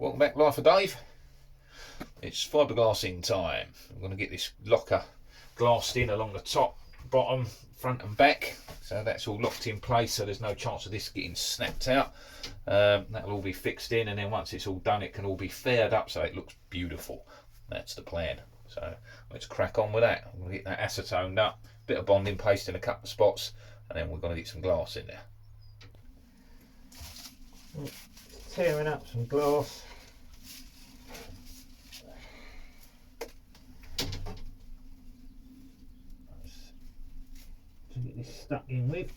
Welcome back, Life of Dave. It's fiberglassing time. I'm going to get this locker glassed in along the top, bottom, front and back. So that's all locked in place, so there's no chance of this getting snapped out. That'll all be fixed in, and then once it's all done, it can all be faired up so it looks beautiful. That's the plan. So let's crack on with that. I'm going to get that acetoned up, bit of bonding paste in a couple of spots, and then we're going to get some glass in there. Tearing up some glass. To get this stuck in with.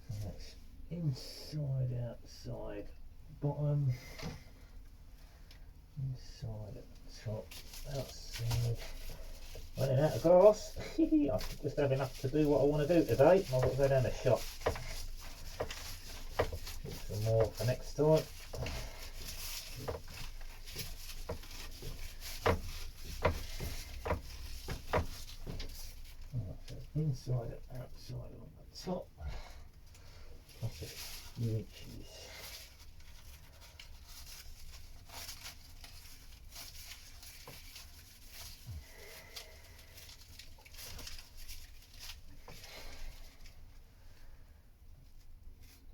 So that's inside, outside, bottom, inside, top, outside. Running out of glass. I just have enough to do what I want to do today. I've got to go down the shop. Get some more for next time. Right, so inside and outside on the top. Plus a few inches.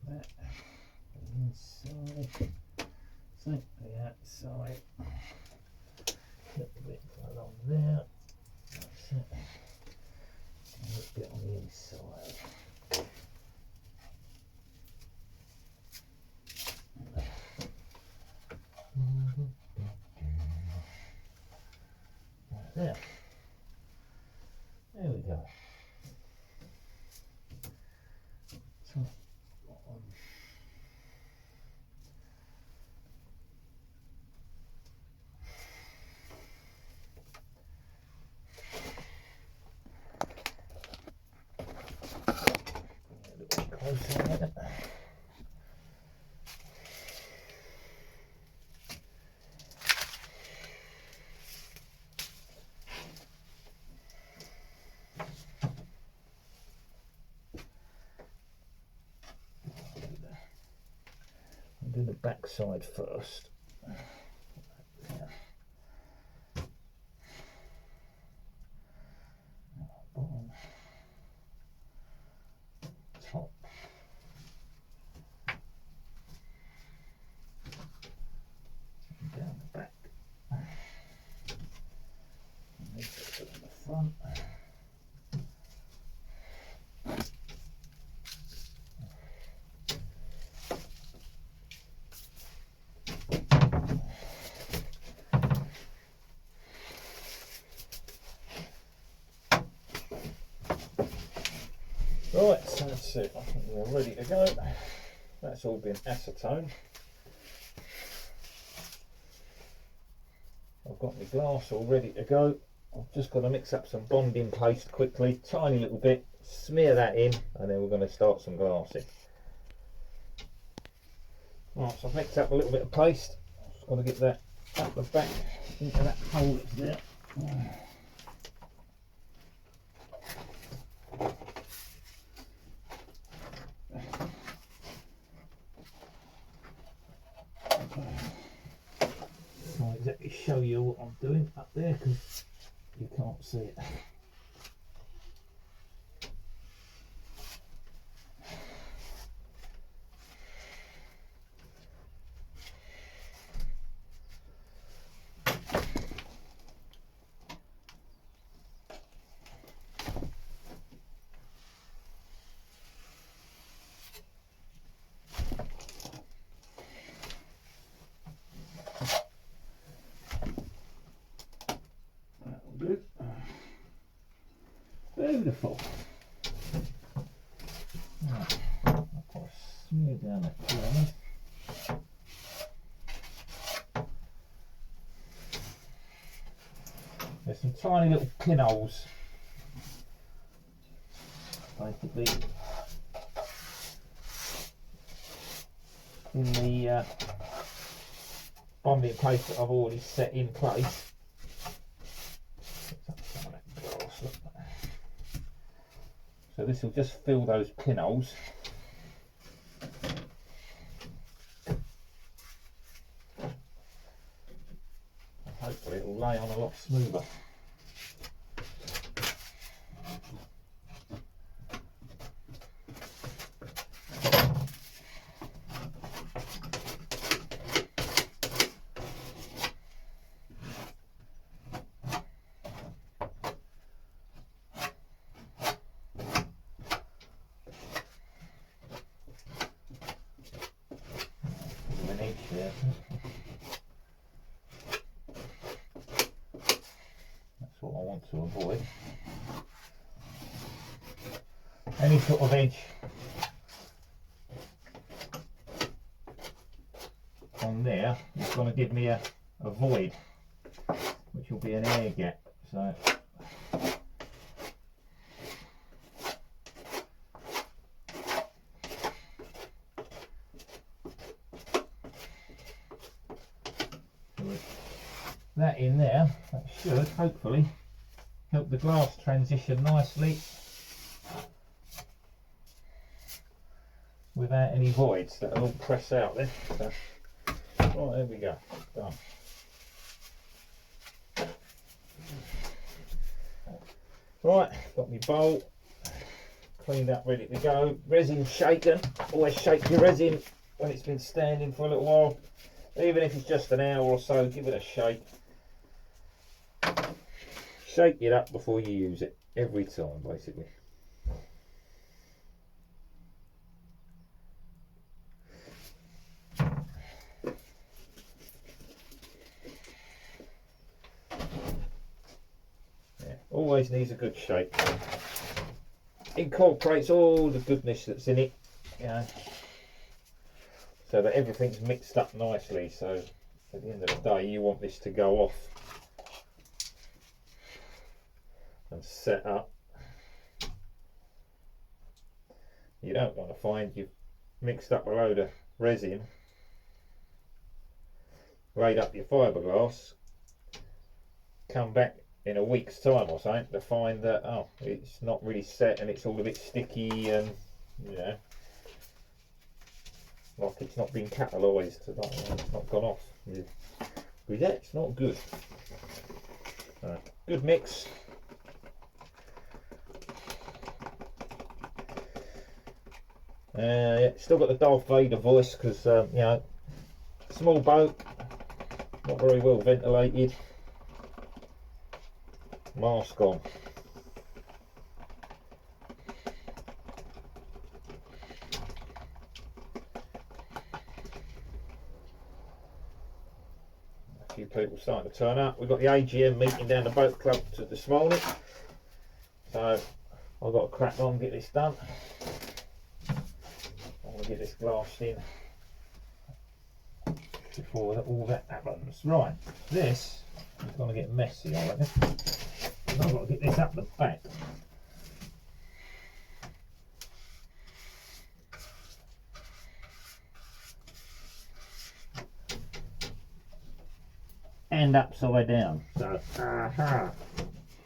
That inside, same the outside, a little bit along there, that's it, a little bit on the inside. Right there. There we go. Top, bottom. A little bit closer on it. I'll do the back side first. Yeah. Bottom, top, and down the back, and then put it on the front. Right, so that's it. I think we're ready to go. That's all been acetone. I've got my glass all ready to go. I've just got to mix up some bonding paste quickly, tiny little bit, smear that in, and then we're going to start some glassing. Right, so I've mixed up a little bit of paste. Just got to get that up the back into that hole that's there. Can't exactly show you what I'm doing up there because you can't see it. Beautiful. Right, I'll put a smear down the corner. There's some tiny little pinholes, basically, in the bonding paste that I've already set in place. Some of that So this will just fill those pinholes. And hopefully it will lay on a lot smoother. That's what I want to avoid. Any sort of edge on there is going to give me a void, which will be an air gap. So that in there, that should hopefully help the glass transition nicely without any voids that will all press out there. So, right, there we go, done. Right, got my bowl cleaned up, ready to go. Resin shaken. Always shake your resin when it's been standing for a little while, even if it's just an hour or so. Give it a shake. Shake it up before you use it, every time basically. Yeah, always needs a good shake. Incorporates all the goodness that's in it, you know, so that everything's mixed up nicely. So at the end of the day, you want this to go off and set up. You don't want to find you've mixed up a load of resin, laid up your fiberglass, come back in a week's time or something to find that, oh, it's not really set and it's all a bit sticky and, you know, like it's not been catalysed, it's not gone off. With that, it's not good. Good mix. Yeah, still got the Darth Vader voice because, you know, small boat, not very well ventilated. Mask on. A few people starting to turn up. We've got the AGM meeting down the boat club this morning, so I've got to crack on and get this done. I want to get this glassed in before all that happens. Right, this is going to get messy, I reckon. I've got to get this up the back. And upside down. So,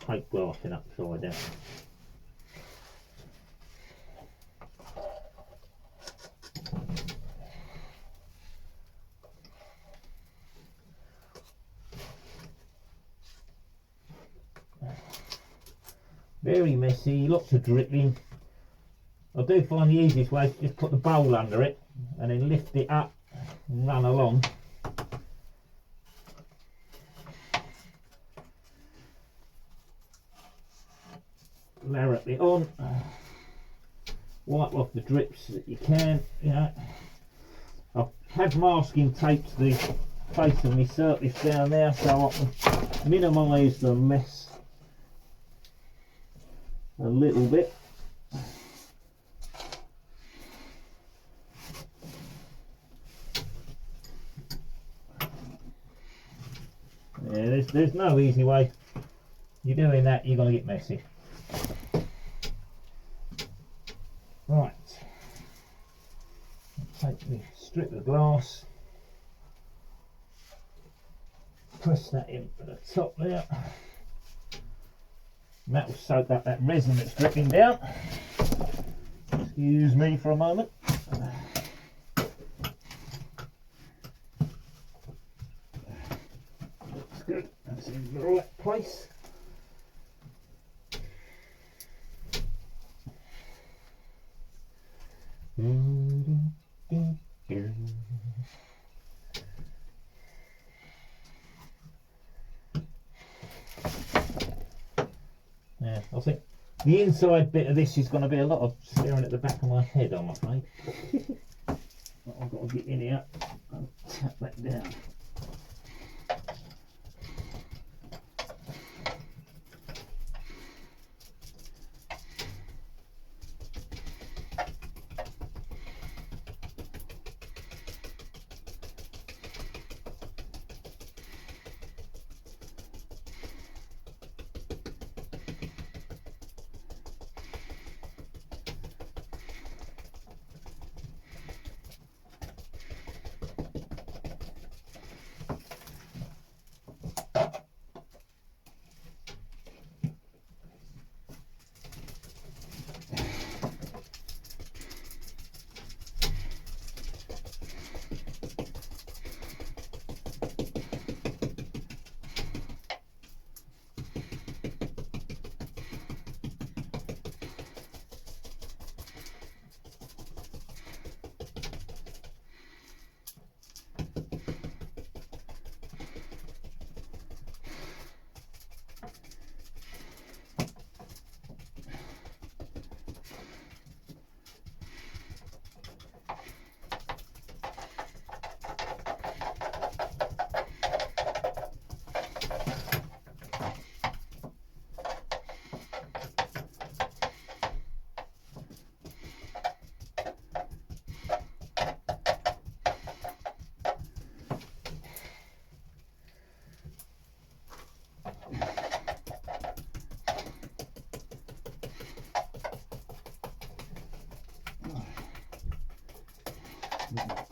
take glassing upside down. Very messy, lots of dripping. I do find the easiest way is to just put the bowl under it and then lift it up and run along. Larrup it on, wipe off the drips that you can. You know, I've had masking taped the face of my surface down there so I can minimise the mess a little bit. Yeah, there's no easy way. You're doing that, you're going to get messy. Right, take the strip of glass, press that in at the top there. And that will soak up that resin that's dripping down. Excuse me for a moment. Looks good. That's in the right place. Yeah, I think the inside bit of this is going to be a lot of staring at the back of my head, I'm afraid. I've got to get in here and tap that down.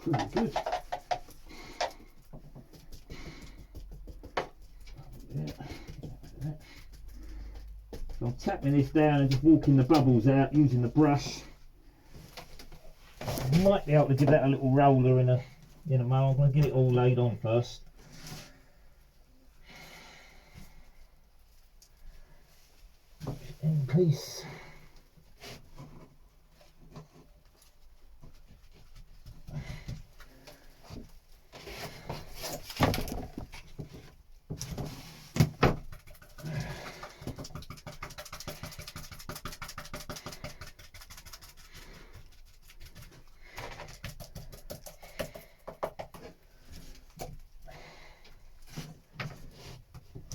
Pretty good. Yeah. So I'm tapping this down and just walking the bubbles out using the brush. Might be able to give that a little roller in a moment. I'm going to get it all laid on first. In piece.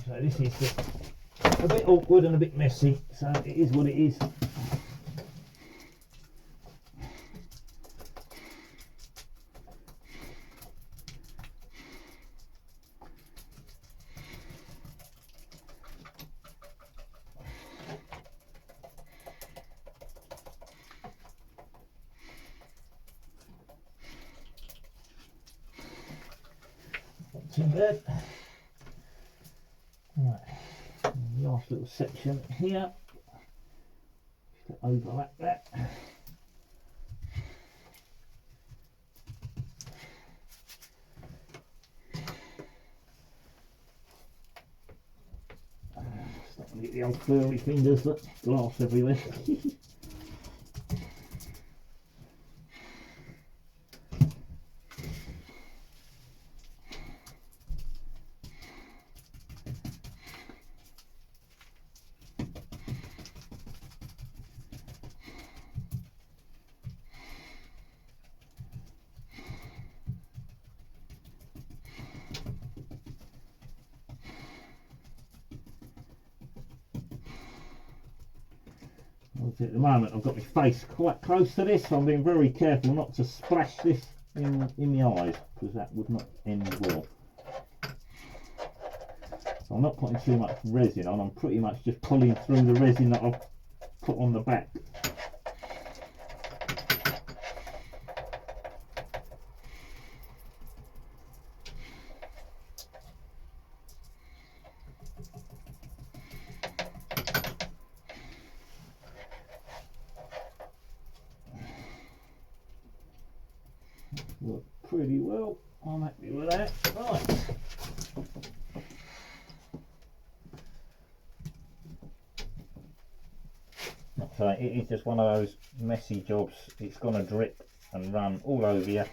So this is just a bit awkward and a bit messy, so it is what it is. Not too bad. Right, last little section here, just to overlap that. Starting to get the old furry fingers, look, glass everywhere. At the moment I've got my face quite close to this, so I'm being very careful not to splash this in the eyes, because that would not end well. So I'm not putting too much resin on, I'm pretty much just pulling through the resin that I've put on the back. worked pretty well. I'm happy with that. Right. So it is just one of those messy jobs. It's going to drip and run all over you.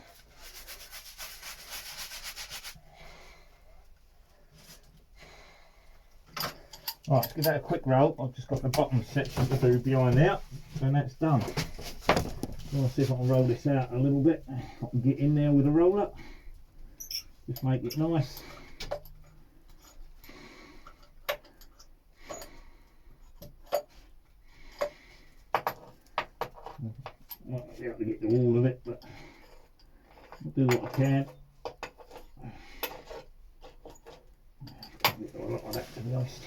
Right, let's give that a quick roll. I've just got the bottom section to do behind there, and that's done. I'll see if I can roll this out a little bit. I can get in there with a roller. Just make it nice. Not be able to get to all of it, but I'll do what I can. Get a lot of that, to be honest.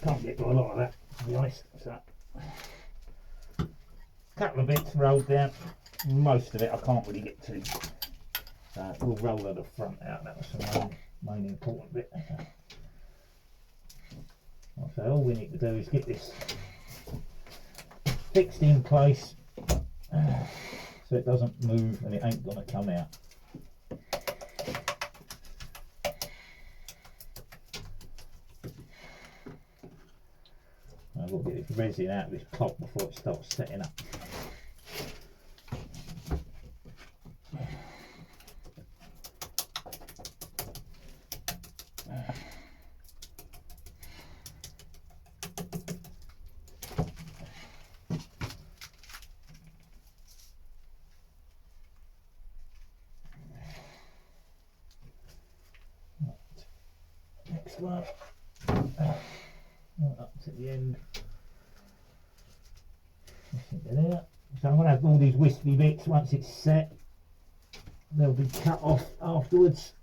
Can't get to a lot of that, to be honest. So, a couple of bits rolled down. Most of it I can't really get to. So we'll roll the front out. That was the main important bit. So all we need to do is get this fixed in place so it doesn't move and it ain't going to come out. I've got to get this resin out of this top before it starts setting up. Next one. Up to the end. There. So I'm going to have all these wispy bits. Once it's set, they'll be cut off afterwards.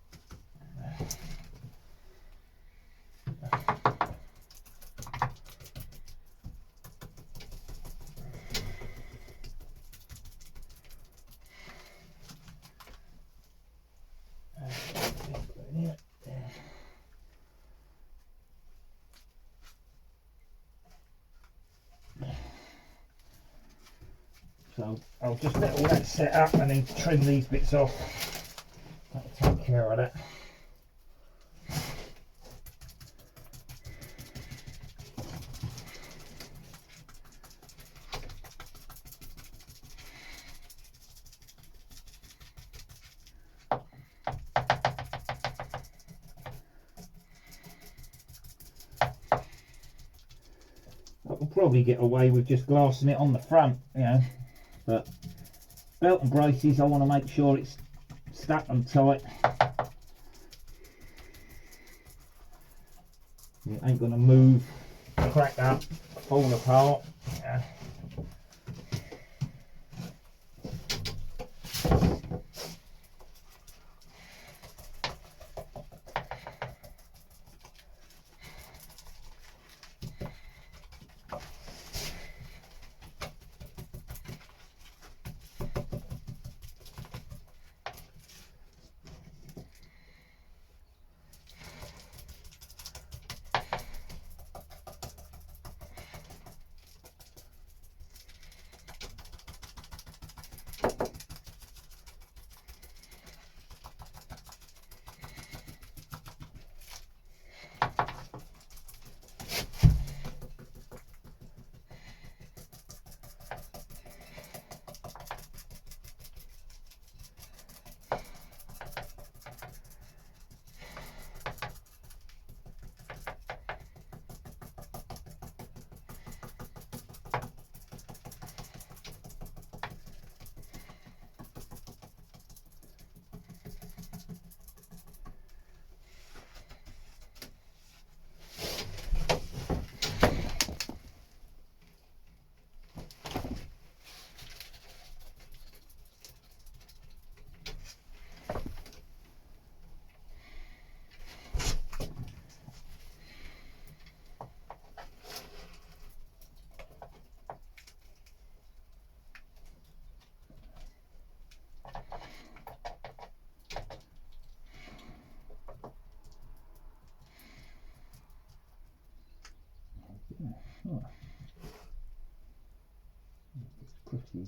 So I'll just let all that set up and then trim these bits off. That'll take care of that. I could probably get away with just glassing it on the front, you know. But belt and braces, I want to make sure it's stuck and tight. It ain't going to move, crack up, fall apart. Yeah.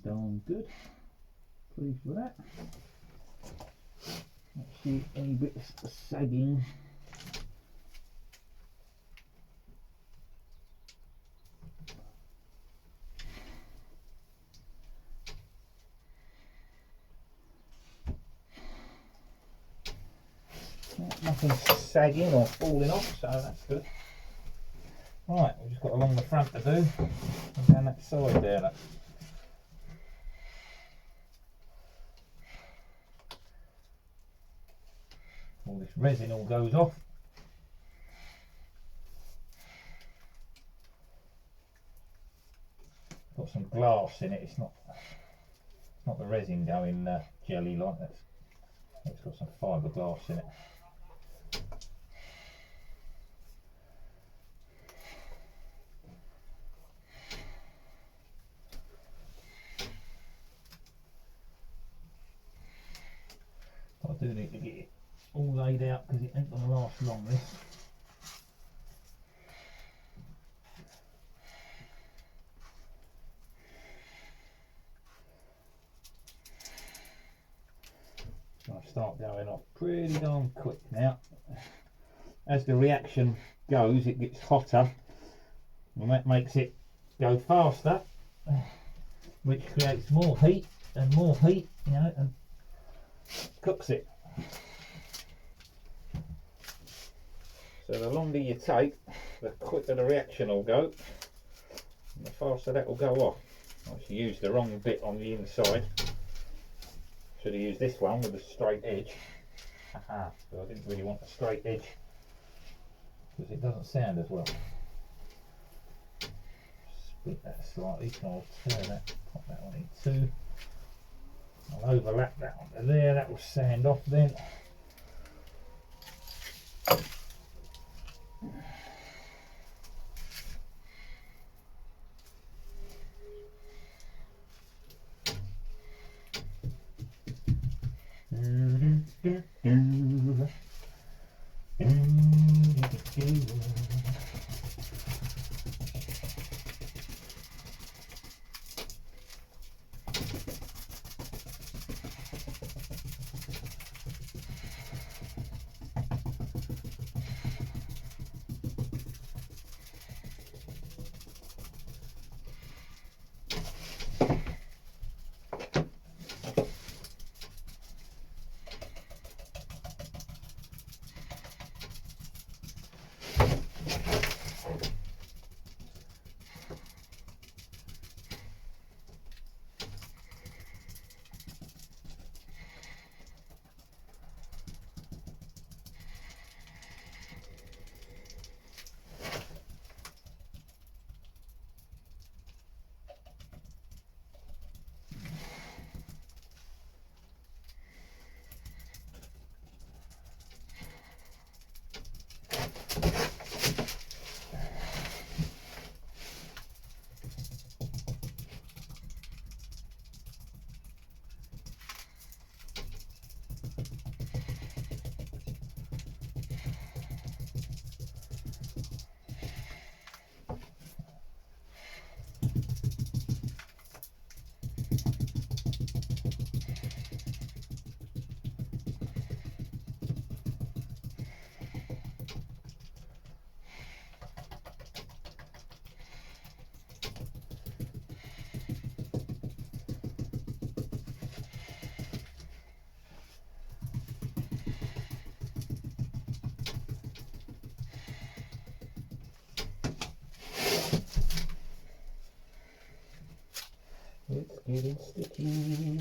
darn good. Pleased with that. Let's see any bits sagging. Nothing sagging or falling off, so that's good. Right, we've just got along the front to do, and down that side there. Look. All this resin all goes off. Got some glass in it. It's not the resin going jelly like that. It's got some fiberglass in it. I do need to get it all laid out because it ain't going to last long, this. It's going to start going off pretty darn quick now. As the reaction goes, it gets hotter, and that makes it go faster, which creates more heat, you know, and cooks it. So the longer you take, the quicker the reaction will go, and the faster that will go off. I actually used the wrong bit on the inside. Should have used this one with a straight edge. Haha, so I didn't really want a straight edge because it doesn't sound as well. Split that slightly, so I'll turn that, pop that on in two. I'll overlap that onto there, that will sand off then. It's getting sticky.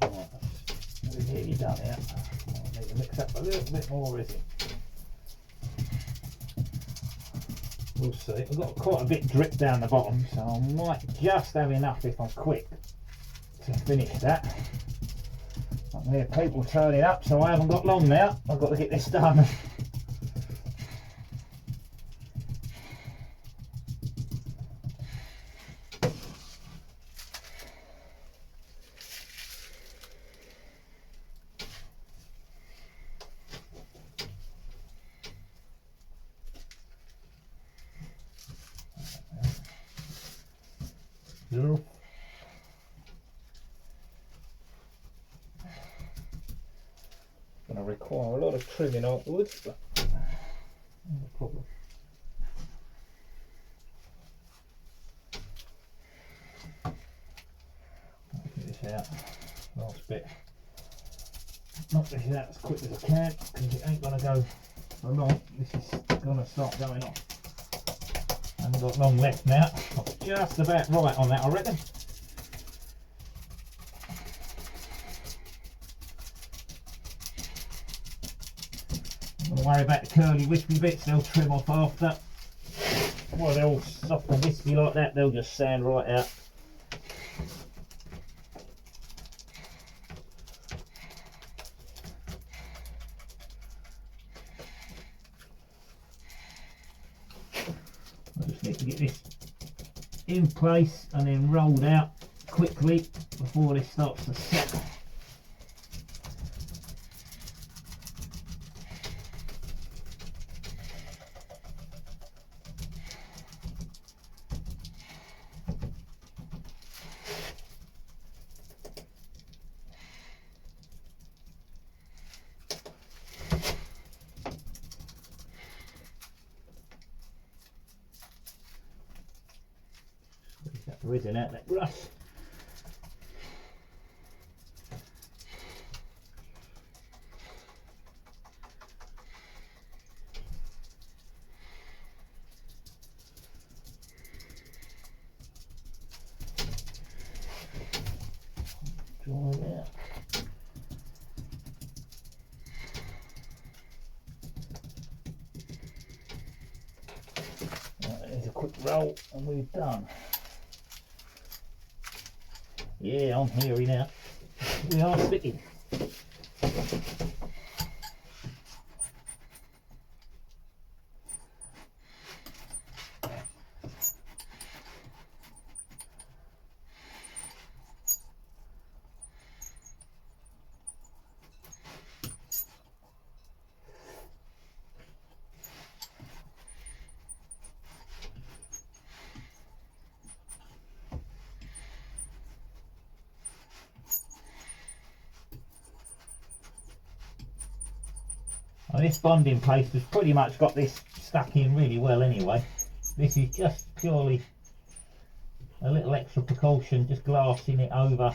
Right, that's nearly done here. I need to mix up a little bit more resin. We'll see. We've got quite a bit drip down the bottom, so I might just have enough if I'm quick to finish that. I can hear people turning up, so I haven't got long now. I've got to get this done. Zero. Going to require a lot of trimming afterwards, but no problem. Get this out. Last bit. Knock this out as quick as I can because it ain't going to go for long. This is going to start going off. I haven't got long left now. I'm just about right on that, I reckon. Don't worry about the curly wispy bits, they'll trim off after. Well, they're all soft and wispy like that, they'll just sand right out. I just need to get this in place and then rolled out quickly before this starts to set. Squeeze that resin out that brush. Draw it out. Right, there's a quick roll and we're done. Yeah, I'm hairy now. We are sticking. And this bonding paste has pretty much got this stuck in really well anyway. This is just purely a little extra precaution, just glassing it over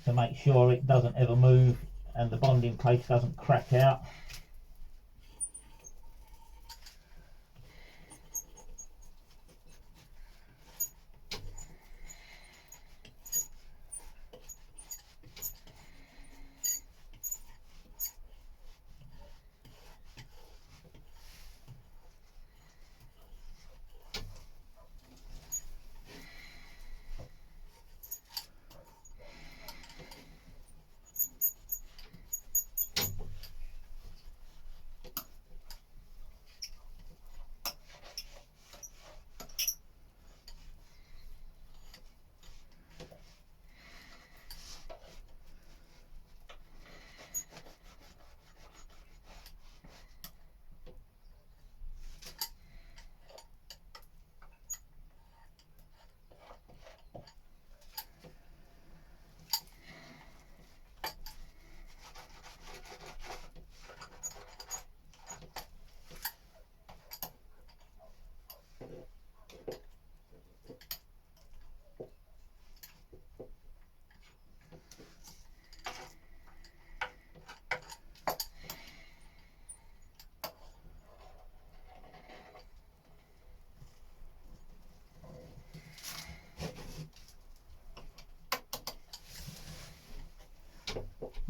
to make sure it doesn't ever move and the bonding paste doesn't crack out.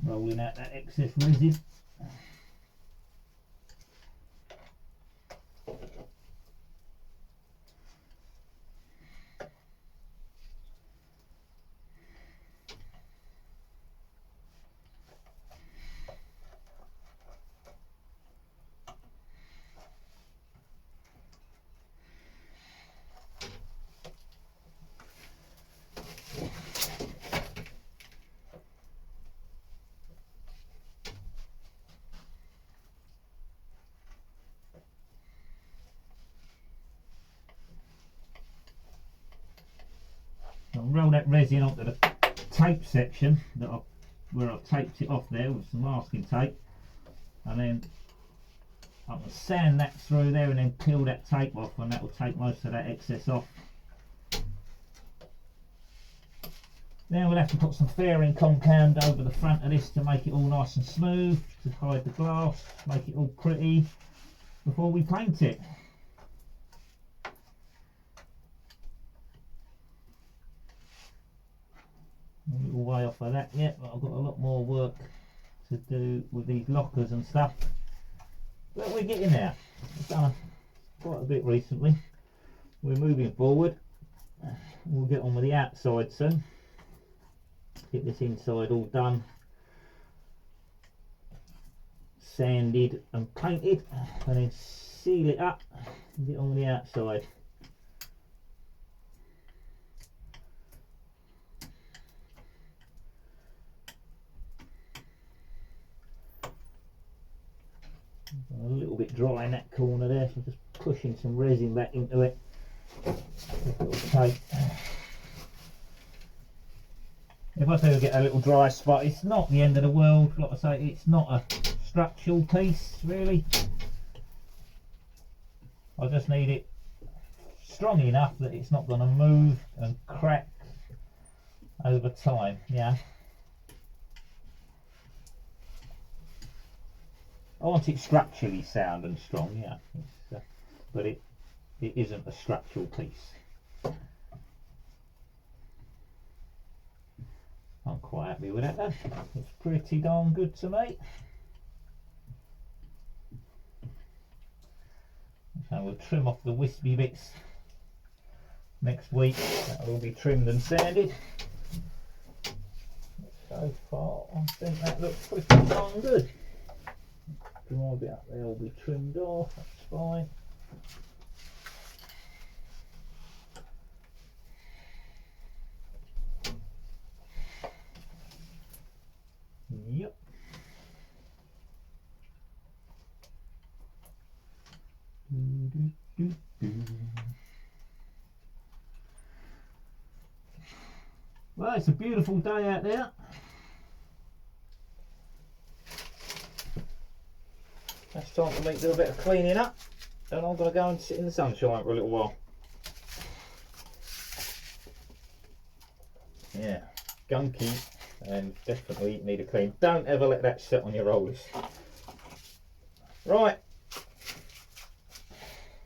Rolling out that excess resin. roll that resin onto the tape section where I've taped it off there with some masking tape, and then I can sand that through there and then peel that tape off, and that will take most of that excess off. Then we'll have to put some fairing compound over the front of this to make it all nice and smooth, to hide the glass, make it all pretty before we paint it. A little way off of that yet, but I've got a lot more work to do with these lockers and stuff. But we're getting there. I've done quite a bit recently. We're moving forward. We'll get on with the outside soon. Get this inside all done, sanded and painted, and then seal it up and get on with the outside. A little bit dry in that corner there, so I'm just pushing some resin back into it. Tape. If I do get a little dry spot, it's not the end of the world. Like I say, it's not a structural piece really. I just need it strong enough that it's not going to move and crack over time. Yeah. I want it structurally sound and strong, yeah, but it isn't a structural piece. I'm quite happy with that then. It's pretty darn good to me. So we'll trim off the wispy bits next week. That will be trimmed and sanded. So far I think that looks pretty darn good. Dry bit up there will be trimmed off, that's fine. Yep. Well, it's a beautiful day out there. It's time for me to do a bit of cleaning up, and I'm going to go and sit in the sunshine for a little while. Yeah, gunky, and definitely need a clean. Don't ever let that sit on your rollers. Right,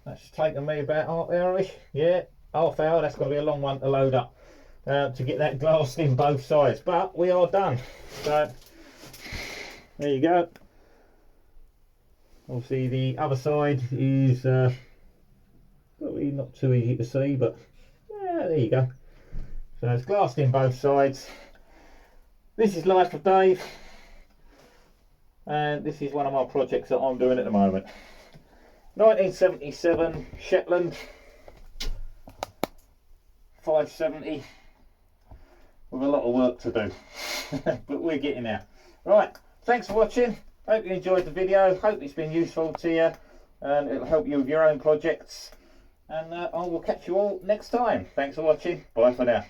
that's taken me about half hour-ish. Yeah, half hour. That's going to be a long one to load up to get that glassed in both sides, but we are done. So there you go. Obviously the other side is probably not too easy to see, but yeah, there you go. So it's glassed in both sides. This is Life of Dave, and this is one of my projects that I'm doing at the moment. 1977 Shetland 570 with a lot of work to do, but we're getting there. Right, thanks for watching. Hope you enjoyed the video. Hope it's been useful to you and it'll help you with your own projects. And I will catch you all next time. Thanks for watching. Bye for now.